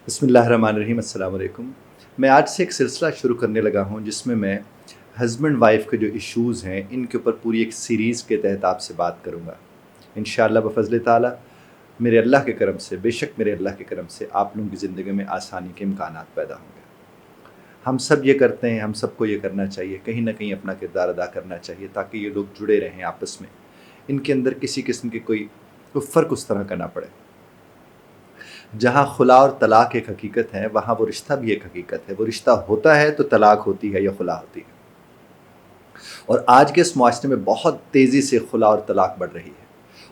بسم اللہ الرحمن الرحیم، السلام علیکم۔ میں آج سے ایک سلسلہ شروع کرنے لگا ہوں جس میں ہسبینڈ وائف کے جو ایشوز ہیں ان کے اوپر پوری ایک سیریز کے تحت آپ سے بات کروں گا انشاءاللہ بفضل تعالیٰ۔ میرے اللہ کے کرم سے، بے شک میرے اللہ کے کرم سے آپ لوگوں کی زندگی میں آسانی کے امکانات پیدا ہوں گے۔ ہم سب یہ کرتے ہیں، ہم سب کو یہ کرنا چاہیے، کہیں نہ کہیں اپنا کردار ادا کرنا چاہیے تاکہ یہ لوگ جڑے رہیں آپس میں، ان کے اندر کسی قسم کی کوئی فرق اس طرح کا نہ پڑے۔ جہاں خلا اور طلاق ایک حقیقت ہے وہاں وہ رشتہ بھی ایک حقیقت ہے۔ وہ رشتہ ہوتا ہے تو طلاق ہوتی ہے یا خلا ہوتی ہے، اور آج کے اس معاشرے میں بہت تیزی سے خلا اور طلاق بڑھ رہی ہے،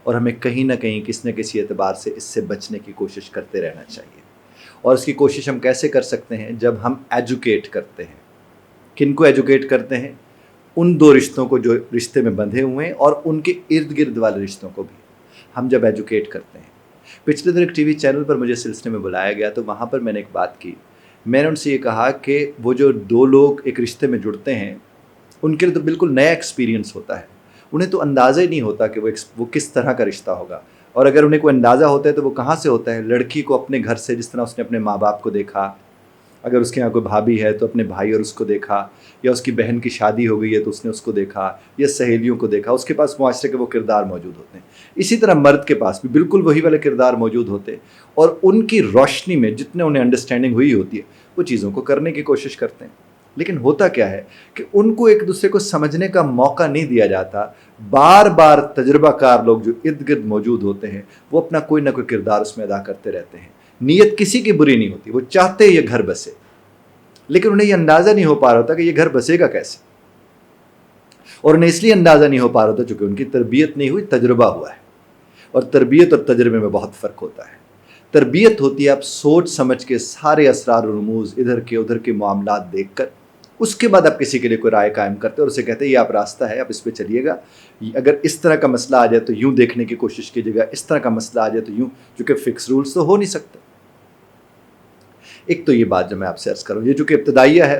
اور ہمیں کہیں نہ کہیں کسی نہ کسی اعتبار سے اس سے بچنے کی کوشش کرتے رہنا چاہیے۔ اور اس کی کوشش ہم کیسے کر سکتے ہیں؟ جب ہم ایجوکیٹ کرتے ہیں۔ کن کو ایجوکیٹ کرتے ہیں؟ ان دو رشتوں کو جو رشتے میں بندھے ہوئے ہیں، اور ان کے ارد گرد والے رشتوں کو بھی ہم جب ایجوکیٹ کرتے ہیں۔ پچھلے دن ایک ٹی وی چینل پر مجھے سلسلے میں بلایا گیا تو وہاں پر میں نے ایک بات کی۔ میں نے ان سے یہ کہا کہ وہ جو دو لوگ ایک رشتے میں جڑتے ہیں ان کے لیے تو بالکل نیا ایکسپیرینس ہوتا ہے، انہیں تو اندازہ ہی نہیں ہوتا کہ وہ کس طرح کا رشتہ ہوگا، اور اگر انہیں کوئی اندازہ ہوتا ہے تو وہ کہاں سے ہوتا ہے؟ لڑکی کو اپنے گھر سے، جس طرح اس نے اپنے ماں باپ کو دیکھا، اگر اس کے یہاں کوئی بھابھی ہے تو اپنے بھائی اور اس کو دیکھا، یا اس کی بہن کی شادی ہو گئی ہے تو اس نے اس کو دیکھا، یا سہیلیوں کو دیکھا، اس کے پاس معاشرے کے وہ کردار موجود ہوتے ہیں۔ اسی طرح مرد کے پاس بھی بالکل وہی والے کردار موجود ہوتے ہیں، اور ان کی روشنی میں جتنے انہیں انڈرسٹینڈنگ ہوئی ہوتی ہے وہ چیزوں کو کرنے کی کوشش کرتے ہیں۔ لیکن ہوتا کیا ہے کہ ان کو ایک دوسرے کو سمجھنے کا موقع نہیں دیا جاتا۔ بار بار تجربہ کار لوگ جو ارد گرد موجود ہوتے ہیں وہ اپنا کوئی نہ کوئی کردار اس میں ادا کرتے رہتے ہیں۔ نیت کسی کی بری نہیں ہوتی، وہ چاہتے یہ گھر بسے، لیکن انہیں یہ اندازہ نہیں ہو پا رہا ہوتا کہ یہ گھر بسے گا کیسے، اور انہیں اس لیے اندازہ نہیں ہو پا رہا ہوتا چونکہ ان کی تربیت نہیں ہوئی، تجربہ ہوا ہے، اور تربیت اور تجربے میں بہت فرق ہوتا ہے۔ تربیت ہوتی ہے آپ سوچ سمجھ کے سارے اسرار و رموز ادھر کے ادھر کے معاملات دیکھ کر اس کے بعد آپ کسی کے لیے کوئی رائے قائم کرتے اور اسے کہتے ہیں یہ آپ راستہ ہے، آپ اس پہ چلیے گا، اگر اس طرح کا مسئلہ آ جائے تو یوں دیکھنے کی کوشش کیجیے گا، اس طرح کا مسئلہ آ جائے تو یوں، چونکہ فکس رولز تو ہو نہیں سکتے۔ ایک تو یہ بات جو میں آپ سے عرض کروں، یہ چونکہ ابتدائیہ ہے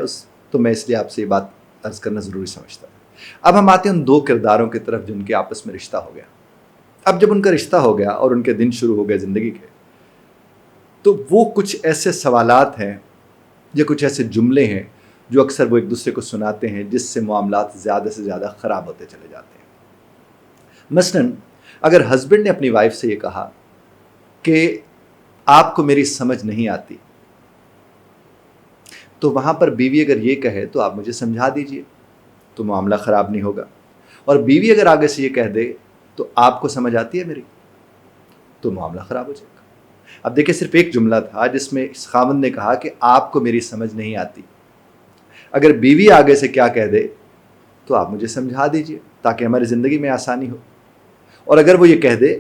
تو میں اس لیے آپ سے یہ بات عرض کرنا ضروری سمجھتا ہوں۔ اب ہم آتے ہیں ان دو کرداروں کی طرف جن کے آپس میں رشتہ ہو گیا۔ اب جب ان کا رشتہ ہو گیا اور ان کے دن شروع ہو گئے زندگی کے، تو وہ کچھ ایسے سوالات ہیں یا کچھ ایسے جملے ہیں جو اکثر وہ ایک دوسرے کو سناتے ہیں، جس سے معاملات زیادہ سے زیادہ خراب ہوتے چلے جاتے ہیں۔ مثلاً اگر ہسبینڈ نے اپنی وائف سے یہ کہا کہ آپ کو میری سمجھ نہیں آتی، تو وہاں پر بیوی اگر یہ کہے تو آپ مجھے سمجھا دیجئے، تو معاملہ خراب نہیں ہوگا۔ اور بیوی اگر آگے سے یہ کہہ دے تو آپ کو سمجھ آتی ہے میری، تو معاملہ خراب ہو جائے گا۔ اب دیکھیں، صرف ایک جملہ تھا جس میں خاوند نے کہا کہ آپ کو میری سمجھ نہیں آتی، اگر بیوی آگے سے کیا کہہ دے تو آپ مجھے سمجھا دیجئے تاکہ ہماری زندگی میں آسانی ہو۔ اور اگر وہ یہ کہہ دے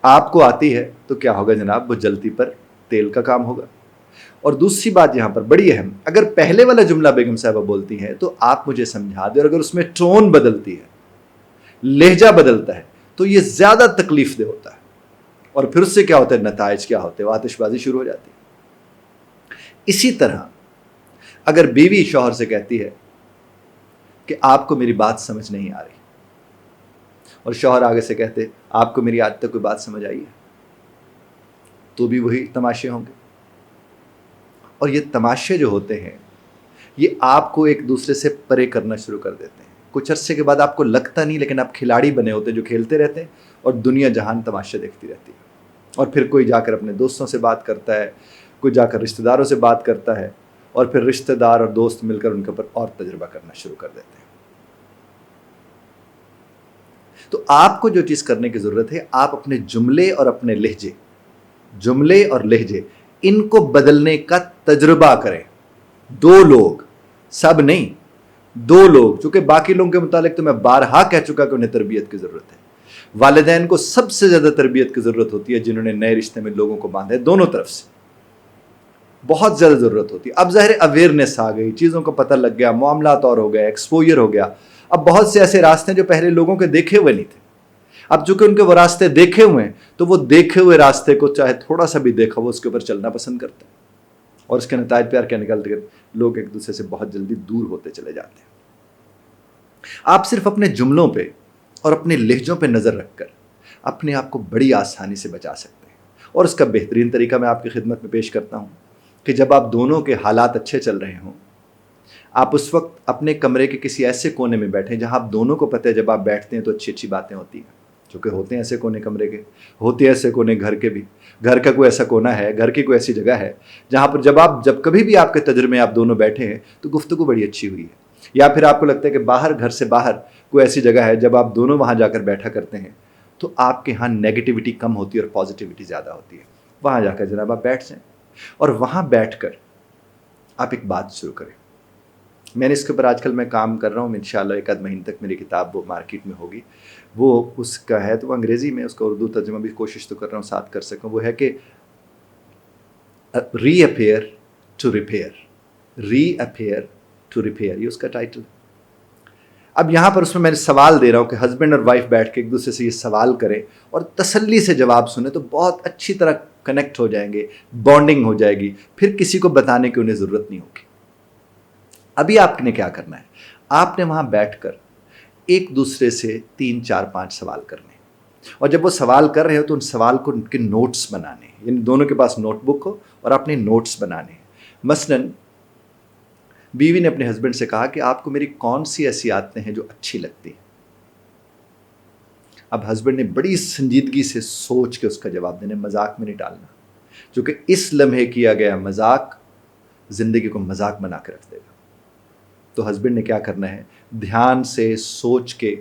آپ کو آتی ہے تو کیا ہوگا جناب؟ وہ جلتی پر تیل کا کام ہوگا۔ اور دوسری بات یہاں پر بڑی اہم، اگر پہلے والا جملہ بیگم صاحبہ بولتی ہیں تو آپ مجھے سمجھا دیں، اور اگر اس میں ٹون بدلتی ہے، لہجہ بدلتا ہے، تو یہ زیادہ تکلیف دہ ہوتا ہے، اور پھر اس سے کیا ہوتا ہے؟ نتائج کیا ہوتے ہیں؟ وہ آتش بازی شروع ہو جاتی ہے۔ اسی طرح اگر بیوی شوہر سے کہتی ہے کہ آپ کو میری بات سمجھ نہیں آ رہی، اور شوہر آگے سے کہتے آپ کو میری آج تک کوئی بات سمجھ آئی ہے، تو بھی وہی تماشے ہوں گے۔ اور یہ تماشے جو ہوتے ہیں یہ آپ کو ایک دوسرے سے پرے کرنا شروع کر دیتے ہیں۔ کچھ عرصے کے بعد آپ کو لگتا نہیں، لیکن آپ کھلاڑی بنے ہوتے ہیں جو کھیلتے رہتے ہیں، اور دنیا جہان تماشے دیکھتی رہتی ہے۔ اور پھر کوئی جا کر اپنے دوستوں سے بات کرتا ہے، کوئی جا کر رشتہ داروں سے بات کرتا ہے، اور پھر رشتہ دار اور دوست مل کر ان کے اوپر اور تجربہ کرنا شروع کر دیتے ہیں۔ تو آپ کو جو چیز کرنے کی ضرورت ہے، آپ اپنے جملے اور اپنے لہجے ان کو بدلنے کا تجربہ کریں۔ دو لوگ، سب نہیں، دو لوگ، چونکہ باقی لوگوں کے متعلق تو میں بارہا کہہ چکا کہ انہیں تربیت کی ضرورت ہے۔ والدین کو سب سے زیادہ تربیت کی ضرورت ہوتی ہے جنہوں نے نئے رشتے میں لوگوں کو باندھا ہے، دونوں طرف سے بہت زیادہ ضرورت ہوتی ہے۔ اب ظاہر اویئرنیس آ گئی، چیزوں کا پتہ لگ گیا، معاملات اور ہو گئے، ایکسپوجر ہو گیا۔ اب بہت سے ایسے راستے ہیں جو پہلے لوگوں کے دیکھے ہوئے نہیں تھے، اب چونکہ ان کے وہ راستے دیکھے ہوئے ہیں تو وہ دیکھے ہوئے راستے کو چاہے تھوڑا سا بھی دیکھا وہ اس کے اوپر چلنا پسند کرتے ہیں، اور اس کے نتائج پیار کیا نکلتے ہیں؟ لوگ ایک دوسرے سے بہت جلدی دور ہوتے چلے جاتے ہیں۔ آپ صرف اپنے جملوں پہ اور اپنے لہجوں پہ نظر رکھ کر اپنے آپ کو بڑی آسانی سے بچا سکتے ہیں، اور اس کا بہترین طریقہ میں آپ کی خدمت میں پیش کرتا ہوں کہ جب آپ دونوں کے حالات اچھے چل رہے ہوں، آپ اس وقت اپنے کمرے کے کسی ایسے کونے میں بیٹھیں جہاں آپ دونوں کو پتہ ہے جب آپ بیٹھتے ہیں تو اچھی اچھی باتیں ہوتی ہیں، چونکہ ہوتے ہیں ایسے کونے کمرے کے، ہوتے ہیں ایسے کونے گھر کے بھی، گھر کا کوئی ایسا کونا ہے، گھر کی کوئی ایسی جگہ ہے جہاں پر جب کبھی بھی آپ کے تجربے میں آپ دونوں بیٹھے ہیں تو گفتگو بڑی اچھی ہوئی ہے، یا پھر آپ کو لگتا ہے کہ باہر، گھر سے باہر کوئی ایسی جگہ ہے جب آپ دونوں وہاں جا کر بیٹھا کرتے ہیں تو آپ کے ہاں نیگیٹیوٹی کم ہوتی ہے اور پازیٹیوٹی زیادہ ہوتی ہے، وہاں جا کر جناب آپ بیٹھ جائیں اور وہاں بیٹھ کر آپ ایک بات شروع کریں۔ میں نے اس کے اوپر آج کل میں کام کر رہا ہوں، انشاءاللہ ایک آدھ مہینے تک میری کتاب وہ مارکیٹ میں ہوگی، وہ اس کا ہے تو وہ انگریزی میں، اس کا اردو ترجمہ بھی کوشش تو کر رہا ہوں ساتھ کر سکوں، وہ ہے کہ reappear to repair, reappear to repair, یہ اس کا ٹائٹل ہے۔ اب یہاں پر اس میں سوال دے رہا ہوں کہ ہسبینڈ اور وائف بیٹھ کے ایک دوسرے سے یہ سوال کریں اور تسلی سے جواب سنیں تو بہت اچھی طرح کنیکٹ ہو جائیں گے، بانڈنگ ہو جائے گی، پھر کسی کو بتانے کی انہیں ضرورت نہیں ہوگی۔ ابھی آپ نے کیا کرنا ہے، آپ نے وہاں بیٹھ کر ایک دوسرے سے 3 4 5 سوال کرنے، اور جب وہ سوال کر رہے ہو تو ان سوال کو ان کے نوٹس بنانے، یعنی دونوں کے پاس نوٹ بک ہو اور اپنے نوٹس بنانے۔ مثلاً بیوی نے اپنے ہسبینڈ سے کہا کہ آپ کو میری کون سی ایسی عادتیں ہیں جو اچھی لگتی ہیں؟ اب ہسبینڈ نے بڑی سنجیدگی سے سوچ کے اس کا جواب دینا، مذاق میں نہیں ڈالنا، کیونکہ اس لمحے کیا گیا مذاق زندگی کو مذاق بنا کے رکھ دے گا۔ تو ہسبینڈ نے کیا کرنا ہے، دھیان سے سوچ کے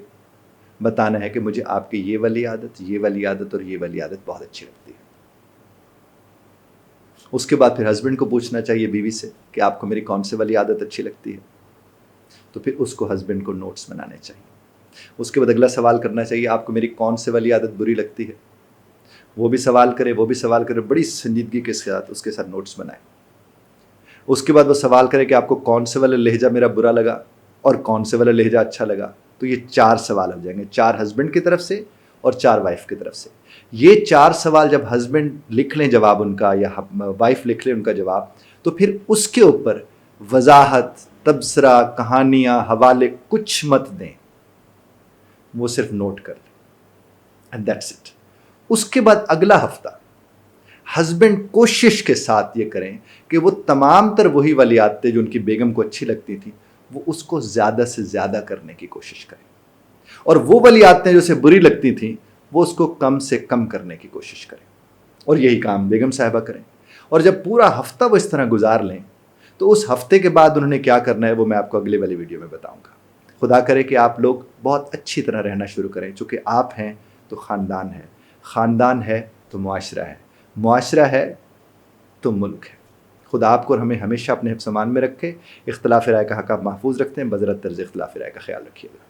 بتانا ہے کہ مجھے آپ کی یہ والی عادت، یہ والی عادت اور یہ والی عادت بہت اچھی لگتی ہے۔ اس کے بعد پھر ہسبینڈ کو پوچھنا چاہیے بیوی سے کہ آپ کو میری کون سے والی عادت اچھی لگتی ہے، تو پھر اس کو ہسبینڈ کو نوٹس بنانے چاہیے۔ اس کے بعد اگلا سوال کرنا چاہیے، آپ کو میری کون سے والی عادت بری لگتی ہے، وہ بھی سوال کرے، وہ بھی سوال کرے، بڑی سنجیدگی کے ساتھ اس کے ساتھ نوٹس بنائے۔ اس کے بعد وہ سوال کرے کہ آپ کو کون سے والا لہجہ میرا برا لگا اور کون سے والا لہجہ اچھا لگا، تو یہ 4 سوال ہو جائیں گے، 4 ہسبینڈ کی طرف سے اور 4 وائف کی طرف سے۔ یہ 4 سوال جب ہسبینڈ لکھ لیں جواب ان کا یا وائف لکھ لیں ان کا جواب، تو پھر اس کے اوپر وضاحت، تبصرہ، کہانیاں، حوالے کچھ مت دیں، وہ صرف نوٹ کر لیں، اینڈ دیٹس اٹ۔ اس کے بعد اگلا ہفتہ ہسبینڈ کوشش کے ساتھ یہ کریں کہ وہ تمام تر وہی والی عادتیں جو ان کی بیگم کو اچھی لگتی تھیں وہ اس کو زیادہ سے زیادہ کرنے کی کوشش کریں، اور وہ والی عادتیں جو اسے بری لگتی تھیں وہ اس کو کم سے کم کرنے کی کوشش کریں، اور یہی کام بیگم صاحبہ کریں۔ اور جب پورا ہفتہ وہ اس طرح گزار لیں تو اس ہفتے کے بعد انہوں نے کیا کرنا ہے وہ میں آپ کو اگلے والی ویڈیو میں بتاؤں گا۔ خدا کرے کہ آپ لوگ بہت اچھی طرح رہنا شروع کریں، چونکہ آپ ہیں تو خاندان ہے، خاندان ہے تو معاشرہ ہے، معاشرہ ہے تو ملک ہے۔ خدا آپ کو اور ہمیں ہمیشہ اپنے حفظ امان میں رکھے۔ اختلاف رائے کا حق آپ محفوظ رکھتے ہیں، بذرت طرز اختلاف رائے کا خیال رکھیے گا۔